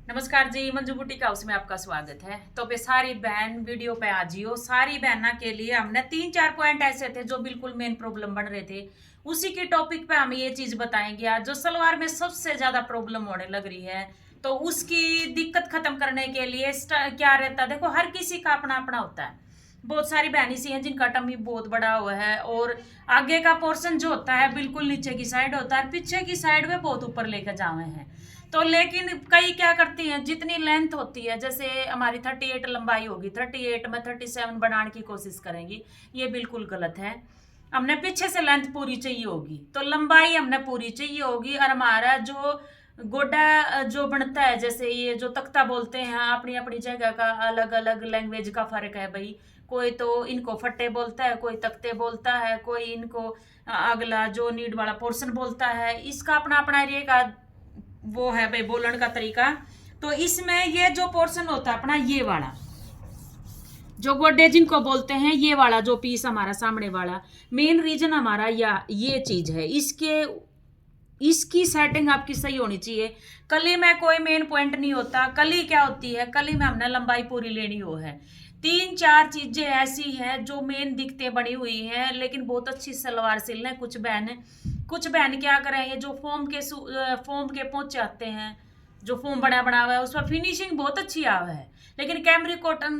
नमस्कार जी, Manju boutique house में आपका स्वागत है। तो पे सारी बहन वीडियो पे आ जियो। सारी बहना के लिए हमने 3-4 पॉइंट ऐसे थे जो बिल्कुल मेन प्रॉब्लम बन रहे थे, उसी की टॉपिक पे हम ये चीज बताएंगे आज। जो सलवार में सबसे ज्यादा प्रॉब्लम होने लग रही है, तो उसकी दिक्कत खत्म करने के लिए क्या रहता है। देखो, हर किसी का अपना अपना होता है। बहुत सारी बहन सी हैं जिनका टम्मी बहुत बड़ा हुआ है और आगे का पोर्शन जो होता है बिल्कुल नीचे की साइड होता है, पीछे की साइड में बहुत ऊपर लेकर जावे हैं। तो लेकिन कई क्या करती हैं, जितनी लेंथ होती है, जैसे हमारी 38 लंबाई होगी, 38 में 37 बनाने की कोशिश करेंगी, ये बिल्कुल गलत है। हमने पीछे से लेंथ पूरी चाहिए होगी, तो लंबाई हमने पूरी चाहिए होगी। और हमारा जो गोडा जो बनता है, जैसे ये जो तख्ता बोलते हैं, अपनी अपनी जगह का अलग अलग लैंग्वेज का फर्क है भाई। कोई तो इनको फट्टे बोलता है, कोई तख्ते बोलता है, कोई इनको अगला जो नीड वाला पोर्शन बोलता है। इसका अपना अपना एरिया का वो है भाई बोलने का तरीका। तो इसमें ये जो पोर्शन होता है अपना, ये वाला जो गोड्डे जिनको बोलते हैं, ये वाला जो पीस हमारा सामने वाला, मेन रीजन हमारा या ये चीज है। इसकी सेटिंग आपकी सही होनी चाहिए। कली में कोई मेन पॉइंट नहीं होता। कली क्या होती है, कली में हमने लंबाई पूरी लेनी हो है। 3-4 चीजें ऐसी हैं जो मेन दिखते बनी हुई हैं, लेकिन बहुत अच्छी सलवार सिल है। कुछ बहन क्या करें, ये जो फोम के पोंचे आते हैं, जो फोम बना बना हुआ है, उसमें फिनिशिंग बहुत अच्छी आवा है, लेकिन कैमरिक कॉटन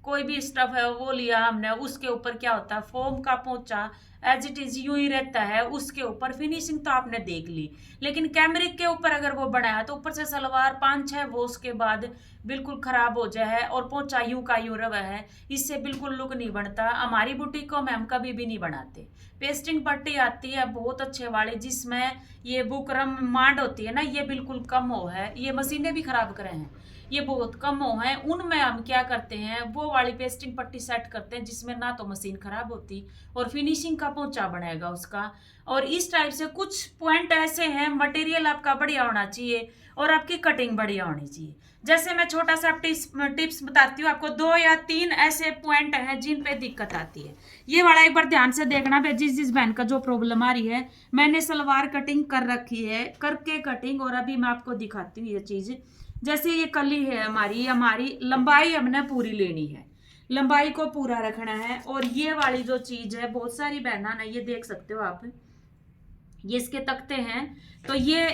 कोई भी स्टफ है वो लिया हमने, उसके ऊपर क्या होता है, फोम का पोंचा एज इट इज यूं ही रहता है। उसके ऊपर फिनिशिंग तो आपने देख ली, लेकिन कैमरिक के ऊपर अगर वो बना है तो ऊपर से सलवार 5-6 वॉश के बाद बिल्कुल खराब हो जाए और पोंचा यूं का यूं रवा है, इससे बिल्कुल लुक नहीं बनता। हमारी बुटीकों में हम कभी भी नहीं बनाते। पेस्टिंग पट्टी आती है बहुत अच्छे वाली, जिसमें ये बुकरम मांड होती है ना, ये बिल्कुल कम हो है। ये मशीनें भी खराब करे हैं, ये बहुत कम हो है। उनमें हम क्या करते हैं, वो वाली पेस्टिंग पट्टी सेट करते हैं जिसमें ना तो मशीन खराब होती और फिनिशिंग का पोंचा बनेगा उसका। और इस टाइप से कुछ पॉइंट ऐसे हैं, मटेरियल आपका बढ़िया होना चाहिए और आपकी कटिंग बढ़िया होनी चाहिए। जैसे मैं छोटा सा टिप्स बताती हूँ आपको। 2 या 3 ऐसे पॉइंट हैं जिन पे दिक्कत आती है। ये वाला एक बार ध्यान से देखना भाई, जिस बहन का जो प्रॉब्लम आ रही है। मैंने सलवार कटिंग कर रखी है, करके कटिंग, और अभी मैं आपको दिखाती हूँ ये चीज। जैसे ये कली है हमारी लंबाई हमने पूरी लेनी है, लंबाई को पूरा रखना है। और ये वाली जो चीज है, बहुत सारी बहना ना, ये देख सकते हो आप, ये इसके तख्ते हैं। तो ये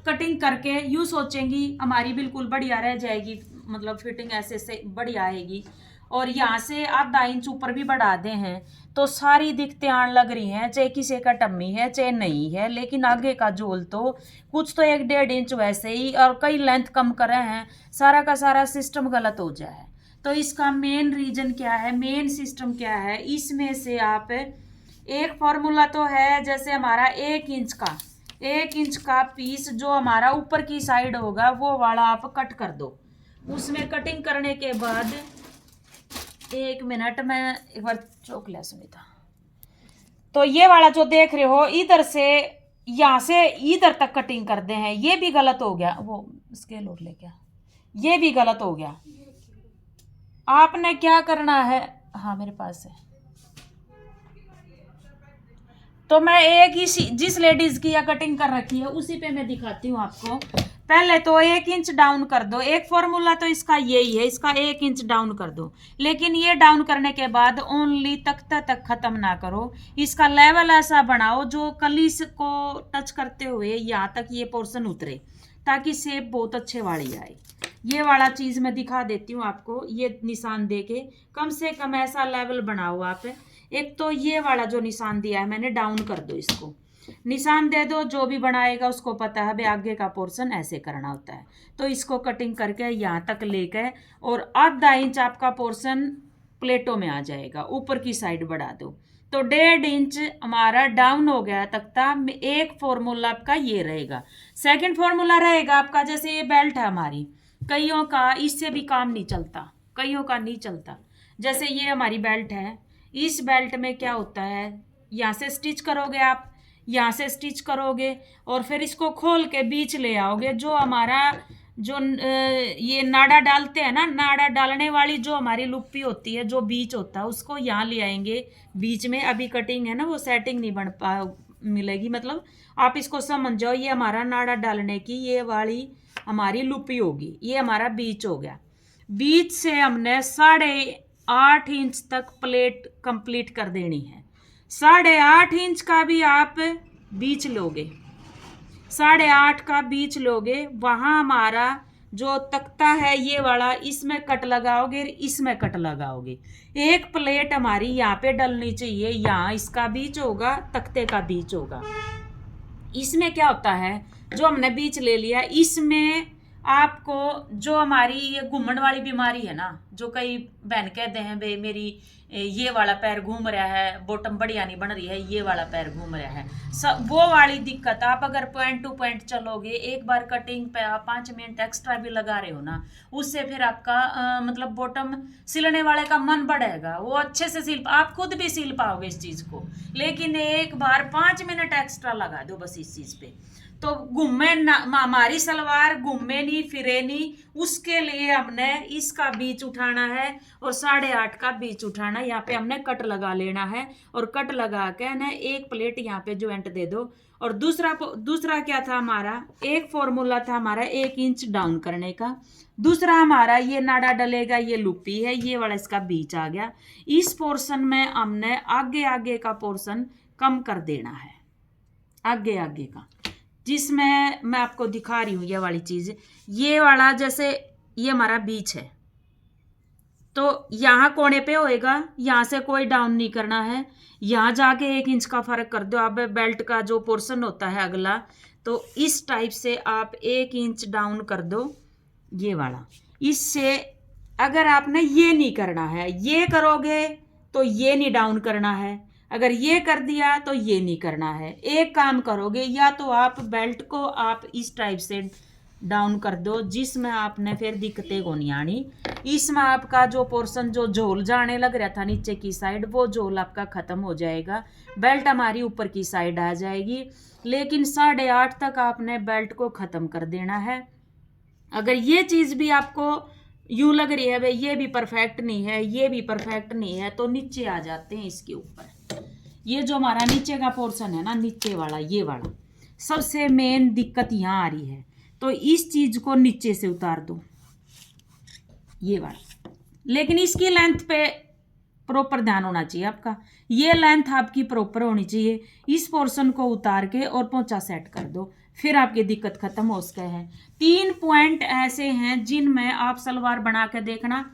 कटिंग करके यूं सोचेंगी हमारी बिल्कुल बढ़िया रह जाएगी, मतलब फिटिंग ऐसे से बढ़िया आएगी। और यहाँ से आप 2 इंच ऊपर भी बढ़ा दे हैं तो सारी दिक्कतें आने लग रही हैं, चाहे किसी का टम्मी है चाहे नहीं है। लेकिन आगे का झोल तो कुछ तो 1-1.5 इंच वैसे ही, और कई लेंथ कम करे हैं, सारा का सारा सिस्टम गलत हो जाए। तो इसका मेन रीजन क्या है, मेन सिस्टम क्या है, इसमें से आप एक फॉर्मूला तो है। जैसे हमारा 1 इंच का पीस जो हमारा ऊपर की साइड होगा, वो वाला आप कट कर दो। उसमें कटिंग करने के बाद 1 मिनट में एक बार चौक लिया सुनीता। तो ये वाला जो देख रहे हो, इधर से यहाँ से इधर तक कटिंग कर दे हैं, ये भी गलत हो गया। वो स्केल और ले क्या, ये भी गलत हो गया। आपने क्या करना है, हाँ मेरे पास है। तो मैं एक ही जिस लेडीज की या कटिंग कर रखी है उसी पे मैं दिखाती हूँ आपको। पहले तो 1 इंच डाउन कर दो। एक फॉर्मूला तो इसका यही है, इसका 1 इंच डाउन कर दो। लेकिन ये डाउन करने के बाद ओनली तख्ता तक खत्म ना करो, इसका लेवल ऐसा बनाओ जो कलीस को टच करते हुए यहाँ तक ये पोर्शन उतरे, ताकि शेप बहुत अच्छे वाली आए। ये वाला चीज मैं दिखा देती हूँ आपको, ये निशान दे के कम से कम ऐसा लेवल बनाओ आप। एक तो ये वाला जो निशान दिया है मैंने, डाउन कर दो, इसको निशान दे दो। जो भी बनाएगा उसको पता है भाई आगे का पोर्शन ऐसे करना होता है। तो इसको कटिंग करके यहाँ तक लेके और आधा इंच आपका पोर्शन प्लेटों में आ जाएगा, ऊपर की साइड बढ़ा दो। तो 1.5 इंच हमारा डाउन हो गया तख्ता। एक फॉर्मूला आपका ये रहेगा। सेकंड फॉर्मूला रहेगा आपका, जैसे ये बेल्ट है हमारी, कईयों का इससे भी काम नहीं चलता, कईयों का नहीं चलता। जैसे ये हमारी बेल्ट है, इस बेल्ट में क्या होता है, यहाँ से स्टिच करोगे आप, यहाँ से स्टिच करोगे और फिर इसको खोल के बीच ले आओगे। जो हमारा जो ये नाड़ा डालते हैं ना, नाड़ा डालने वाली जो हमारी लुप्पी होती है, जो बीच होता है, उसको यहाँ ले आएंगे बीच में। अभी कटिंग है ना, वो सेटिंग नहीं बन पा मिलेगी, मतलब आप इसको समझ जाओ। ये हमारा नाड़ा डालने की ये वाली हमारी लुपी होगी। ये हमारा बीच हो गया। बीच से हमने 8.5 इंच तक प्लेट कंप्लीट कर देनी है। 8.5 इंच का भी आप बीच लोगे, 8.5 का बीच लोगे, वहां हमारा जो तख्ता है ये वाला, इसमें कट लगाओगे, इसमें कट लगाओगे। एक प्लेट हमारी यहाँ पे डलनी चाहिए, यहाँ इसका बीच होगा, तख्ते का बीच होगा। इसमें क्या होता है, जो हमने बीच ले लिया, इसमें आपको जो हमारी ये घूमने वाली बीमारी है ना, जो कई बहन कहते हैं भाई मेरी ये वाला पैर घूम रहा है, बॉटम बढ़िया नहीं बन रही है, ये वाला पैर घूम रहा है, वो वाली दिक्कत, आप अगर पॉइंट टू पॉइंट चलोगे, एक बार कटिंग पे आप 5 मिनट एक्स्ट्रा भी लगा रहे हो ना, उससे फिर आपका मतलब बॉटम सिलने वाले का मन बढ़ेगा, वो अच्छे से सिल, आप खुद भी सिल पाओगे इस चीज को। लेकिन एक बार 5 मिनट एक्स्ट्रा लगा दो बस इस चीज पे, तो घूमे ना, हमारी सलवार घूमे नहीं फिरे नहीं, उसके लिए हमने इसका बीच उठाना है और 8.5 का बीच उठाना है। यहाँ पे हमने कट लगा लेना है और कट लगा के ना एक प्लेट यहाँ पे ज्वाइंट दे दो। और दूसरा क्या था हमारा, एक फॉर्मूला था हमारा 1 इंच डाउन करने का। दूसरा हमारा ये नाड़ा डलेगा, ये लुपी है, ये वाला इसका बीच आ गया। इस पोर्शन में हमने आगे का पोर्शन कम कर देना है, आगे का, जिसमें मैं आपको दिखा रही हूँ ये वाली चीज। ये वाला जैसे ये हमारा बीच है, तो यहाँ कोने पे होएगा, यहाँ से कोई डाउन नहीं करना है, यहाँ जाके 1 इंच का फर्क कर दो। अब बेल्ट का जो पोर्शन होता है अगला, तो इस टाइप से आप 1 इंच डाउन कर दो, ये वाला। इससे अगर आपने ये नहीं करना है, ये करोगे तो ये नहीं डाउन करना है, अगर ये कर दिया तो ये नहीं करना है। एक काम करोगे, या तो आप बेल्ट को आप इस टाइप से डाउन कर दो, जिसमें आपने फिर दिक्कतें को नहीं आनी। इसमें आपका जो पोर्शन जो झोल जाने लग रहा था नीचे की साइड, वो झोल आपका खत्म हो जाएगा, बेल्ट हमारी ऊपर की साइड आ जाएगी। लेकिन 8.5 तक आपने बेल्ट को खत्म कर देना है। अगर ये चीज भी आपको यूं लग रही है भाई ये भी परफेक्ट नहीं है, ये भी परफेक्ट नहीं है, तो नीचे आ जाते हैं इसके ऊपर। ये जो हमारा नीचे का पोर्शन है ना, नीचे वाला, ये वाला सबसे मेन दिक्कत यहाँ आ रही है, तो इस चीज को नीचे से उतार दो, ये वाला। लेकिन इसकी लेंथ पे प्रॉपर ध्यान होना चाहिए आपका, ये लेंथ आपकी प्रॉपर होनी चाहिए। इस पोर्शन को उतार के और पोंचा सेट कर दो, फिर आपकी दिक्कत खत्म हो सके है। 3 पॉइंट ऐसे हैं जिनमें आप सलवार बना के देखना।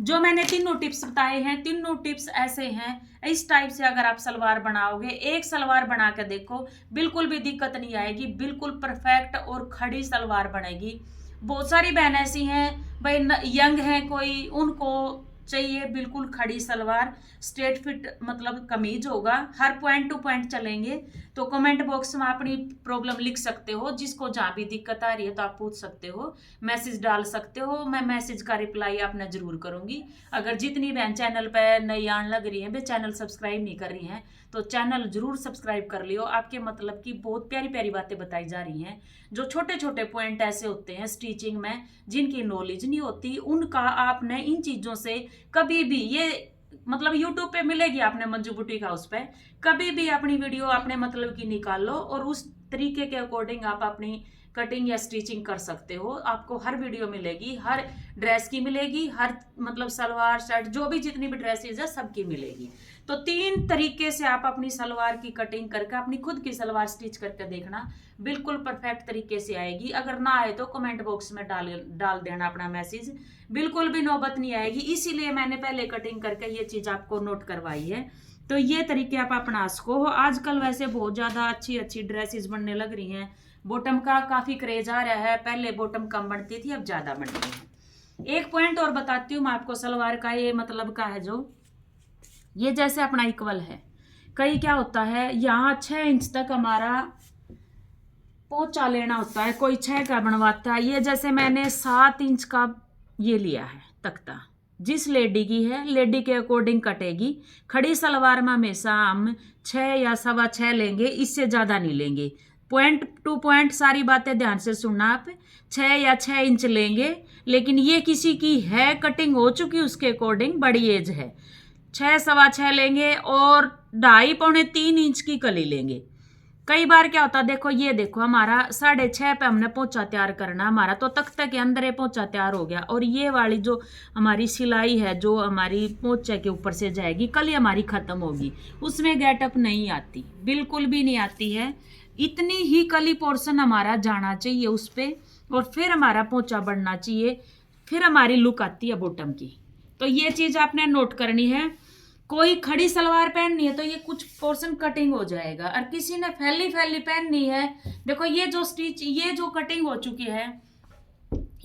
जो मैंने तीनों टिप्स बताए हैं, तीनों टिप्स ऐसे हैं, इस टाइप से अगर आप सलवार बनाओगे, एक सलवार बना के देखो, बिल्कुल भी दिक्कत नहीं आएगी, बिल्कुल परफेक्ट और खड़ी सलवार बनेगी। बहुत सारी बहन ऐसी हैं भाई यंग हैं कोई, उनको चाहिए बिल्कुल खड़ी सलवार, स्ट्रेट फिट मतलब कमीज होगा, हर पॉइंट टू पॉइंट चलेंगे। तो कमेंट बॉक्स में अपनी प्रॉब्लम लिख सकते हो, जिसको जहाँ भी दिक्कत आ रही है तो आप पूछ सकते हो, मैसेज डाल सकते हो, मैं मैसेज का रिप्लाई आपने जरूर करूंगी। अगर जितनी बहन चैनल पे नई आने लग रही है, वे चैनल सब्सक्राइब नहीं कर रही हैं, तो चैनल जरूर सब्सक्राइब कर लियो। आपके मतलब की बहुत प्यारी प्यारी बातें बताई जा रही हैं। जो छोटे छोटे पॉइंट ऐसे होते हैं स्टिचिंग में जिनकी नॉलेज नहीं होती, उनका आपने इन चीजों से कभी भी, ये मतलब यूट्यूब पे मिलेगी आपने मंजू बुटीक हाउस पे, कभी भी अपनी वीडियो अपने मतलब की निकाल लो और उस तरीके के अकॉर्डिंग आप अपनी कटिंग या स्टिचिंग कर सकते हो। आपको हर वीडियो मिलेगी, हर ड्रेस की मिलेगी, हर मतलब सलवार शर्ट जो भी जितनी भी ड्रेसेज है सबकी मिलेगी। तो 3 तरीके से आप अपनी सलवार की कटिंग करके अपनी खुद की सलवार स्टिच करके देखना, बिल्कुल परफेक्ट तरीके से आएगी। अगर ना आए तो कमेंट बॉक्स में डाल देना अपना मैसेज, बिल्कुल भी नौबत नहीं आएगी। इसीलिए मैंने पहले कटिंग करके ये चीज आपको नोट करवाई है। तो ये तरीके आप अपना सको। आजकल वैसे बहुत ज्यादा अच्छी अच्छी ड्रेसेस बनने लग रही हैं, बॉटम का काफी क्रेज आ रहा है, पहले बॉटम कम बनती थी, अब ज्यादा बन रही है। एक पॉइंट और बताती हूँ मैं आपको सलवार का, ये मतलब का है जो ये जैसे अपना इक्वल है, कई क्या होता है यहाँ 6 इंच तक हमारा पोंचा लेना होता है, कोई 6 का बनवाता है। ये जैसे मैंने 7 इंच का ये लिया है तख्ता, जिस लेडी की है लेडी के अकॉर्डिंग कटेगी। खड़ी सलवार में हमेशा हम 6 या 6.25 लेंगे, इससे ज़्यादा नहीं लेंगे। पॉइंट टू पॉइंट सारी बातें ध्यान से सुनना आप, 6 या 6 इंच लेंगे। लेकिन ये किसी की है कटिंग हो चुकी, उसके अकॉर्डिंग बड़ी एज है, 6 6.25 लेंगे और 2.5 पौने 3 इंच की कली लेंगे। कई बार क्या होता है, देखो ये देखो हमारा 6:30 पे हमने पोंचा तैयार करना, हमारा तो तख्ते के अंदर ही पोंचा तैयार हो गया। और ये वाली जो हमारी सिलाई है जो हमारी पोंचे के ऊपर से जाएगी, कल ही हमारी खत्म होगी, उसमें गेटअप नहीं आती, बिल्कुल भी नहीं आती है। इतनी ही कली पोर्शन हमारा जाना चाहिए उस पे, और फिर हमारा पोंचा बढ़ना चाहिए, फिर हमारी लुक आती है बॉटम की। तो ये चीज आपने नोट करनी है। कोई खड़ी सलवार पहननी है तो ये कुछ पोर्शन कटिंग हो जाएगा, और किसी ने फैली फैली पहननी है, देखो ये जो स्टिच, ये जो कटिंग हो चुकी है,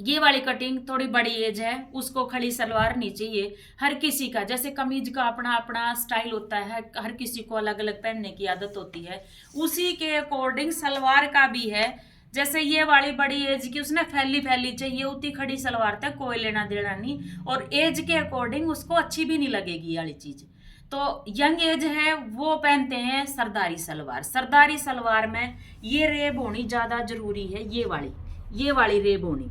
ये वाली कटिंग थोड़ी बड़ी एज है, उसको खड़ी सलवार नहीं चाहिए। हर किसी का जैसे कमीज का अपना अपना स्टाइल होता है, हर किसी को अलग अलग पहनने की आदत होती है, उसी के अकॉर्डिंग सलवार का भी है। जैसे ये वाली बड़ी एज की, उसने फैली फैली चाहिए, उतनी खड़ी सलवार तक कोई लेना देना नहीं, और एज के अकॉर्डिंग उसको अच्छी भी नहीं लगेगी ये वाली चीज। तो यंग एज है वो पहनते हैं सरदारी सलवार। सरदारी सलवार में ये रेब होनी ज्यादा जरूरी है, ये वाली रेब होनी।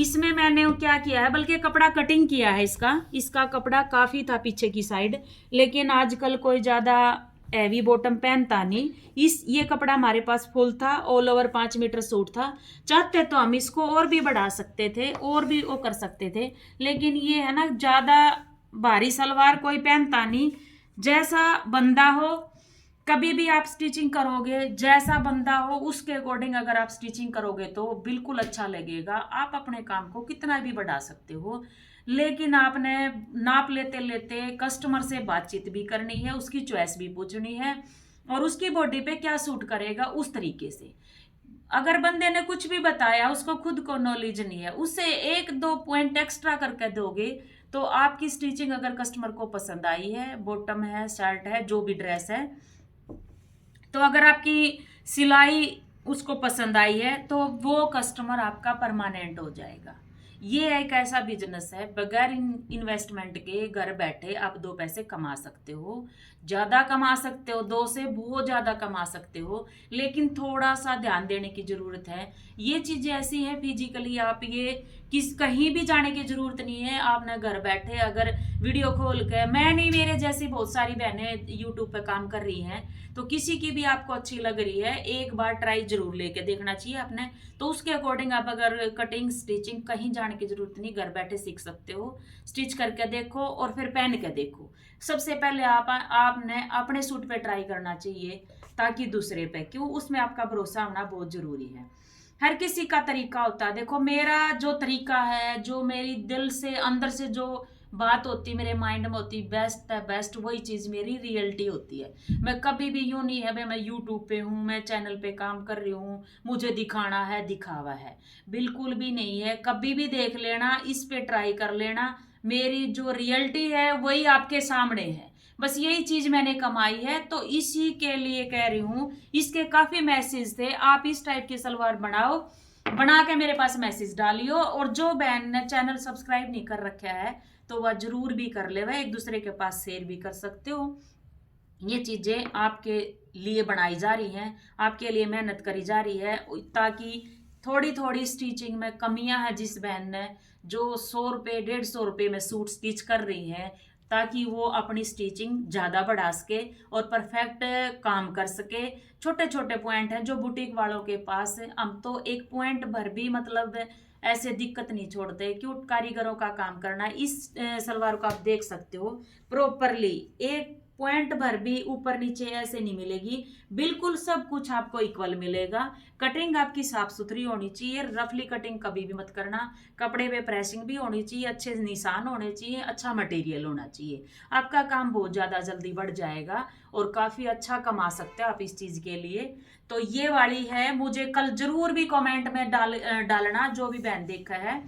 इसमें मैंने क्या किया है, बल्कि कपड़ा कटिंग किया है इसका कपड़ा काफी था पीछे की साइड, लेकिन आजकल कोई ज्यादा हैवी बॉटम पहनता नहीं। ये कपड़ा हमारे पास फुल था, ऑल ओवर 5 मीटर सूट था। चाहते तो हम इसको और भी बढ़ा सकते थे, और भी वो कर सकते थे, लेकिन ये है ना, ज्यादा भारी सलवार कोई पहनता नहीं। जैसा बंदा हो, कभी भी आप स्टिचिंग करोगे, जैसा बंदा हो उसके अकॉर्डिंग अगर आप स्टिचिंग करोगे तो बिल्कुल अच्छा लगेगा। आप अपने काम को कितना भी बढ़ा सकते हो, लेकिन आपने नाप लेते लेते कस्टमर से बातचीत भी करनी है, उसकी चॉइस भी पूछनी है, और उसकी बॉडी पे क्या सूट करेगा उस तरीके से। अगर बंदे ने कुछ भी बताया, उसको खुद को नॉलेज नहीं है, उससे 1-2 पॉइंट एक्स्ट्रा करके दोगे तो आपकी स्टिचिंग अगर कस्टमर को पसंद आई है, बॉटम है, शर्ट है, जो भी ड्रेस है, तो अगर आपकी सिलाई उसको पसंद आई है तो वो कस्टमर आपका परमानेंट हो जाएगा। ये एक ऐसा बिजनेस है, बगैर इन्वेस्टमेंट के घर बैठे आप 2 पैसे कमा सकते हो, ज्यादा कमा सकते हो, 2 से बहुत ज्यादा कमा सकते हो, लेकिन थोड़ा सा ध्यान देने की जरूरत है। ये चीजें ऐसी हैं, फिजिकली आप ये कहीं भी जाने की जरूरत नहीं है। आपने घर बैठे अगर वीडियो खोल के, मैं नहीं, मेरे जैसी बहुत सारी बहनें यूट्यूब पे काम कर रही हैं, तो किसी की भी आपको अच्छी लग रही है, एक बार ट्राई जरूर लेके देखना चाहिए आपने। तो उसके अकॉर्डिंग आप अगर कटिंग स्टिचिंग कहीं जाने की जरूरत नहीं, घर बैठे सीख सकते हो। स्टिच करके देखो और फिर पहन के देखो। सबसे पहले आपने अपने सूट पे ट्राई करना चाहिए, ताकि दूसरे पे, क्यों, उसमें आपका भरोसा होना बहुत जरूरी है। हर किसी का तरीका होता है। देखो मेरा जो तरीका है, जो मेरी दिल से अंदर से जो बात होती, मेरे माइंड में होती, बेस्ट है बेस्ट, वही चीज मेरी रियलिटी होती है। मैं कभी भी यूं नहीं है भाई मैं यूट्यूब पे हूँ, मैं चैनल पे काम कर रही हूँ, मुझे दिखाना है, दिखावा है, बिल्कुल भी नहीं है। कभी भी देख लेना, इस पे ट्राई कर लेना, मेरी जो रियलिटी है वही आपके सामने है। बस यही चीज मैंने कमाई है, तो इसी के लिए कह रही हूँ। इसके काफी मैसेज थे, आप इस टाइप की सलवार बनाओ, बना के मेरे पास मैसेज डालियो। और जो बहन ने चैनल सब्सक्राइब नहीं कर रखा है तो वह जरूर भी कर ले, वह एक दूसरे के पास शेयर भी कर सकते हो। ये चीजें आपके लिए बनाई जा रही हैं, आपके लिए मेहनत करी जा रही है, ताकि थोड़ी थोड़ी स्टिचिंग में कमियां हैं, जिस बहन ने जो 100 रुपये 150 रुपये में सूट स्टिच कर रही है, ताकि वो अपनी स्टिचिंग ज़्यादा बढ़ा सके और परफेक्ट काम कर सके। छोटे छोटे पॉइंट हैं जो बुटीक वालों के पास, हम तो एक पॉइंट भर भी मतलब ऐसे दिक्कत नहीं छोड़ते। क्यों, कारीगरों का काम करना। इस सलवार को आप देख सकते हो प्रॉपरली, एक पॉइंट भर भी ऊपर नीचे ऐसे नहीं मिलेगी, बिल्कुल सब कुछ आपको इक्वल मिलेगा। कटिंग आपकी साफ सुथरी होनी चाहिए, रफली कटिंग कभी भी मत करना। कपड़े पे प्रेसिंग भी होनी चाहिए, अच्छे निशान होने चाहिए, अच्छा मटेरियल होना चाहिए। आपका काम बहुत ज़्यादा जल्दी बढ़ जाएगा और काफ़ी अच्छा कमा सकते हो आप इस चीज़ के लिए। तो ये वाली है, मुझे कल जरूर भी कमेंट में डालना जो भी बहन देखा है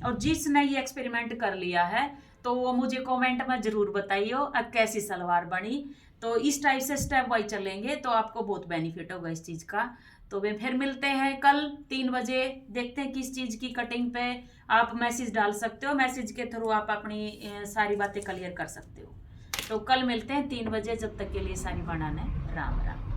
और जिसने ये एक्सपेरिमेंट कर लिया है, तो वो मुझे कमेंट में जरूर बताइयो अब कैसी सलवार बनी। तो इस टाइप से स्टेप वाइज चलेंगे तो आपको बहुत बेनिफिट होगा इस चीज़ का। तो वे फिर मिलते हैं कल 3 बजे, देखते हैं किस चीज़ की कटिंग पे आप मैसेज डाल सकते हो, मैसेज के थ्रू आप अपनी सारी बातें क्लियर कर सकते हो। तो कल मिलते हैं 3 बजे, जब तक के लिए सारी बनाने राम राम।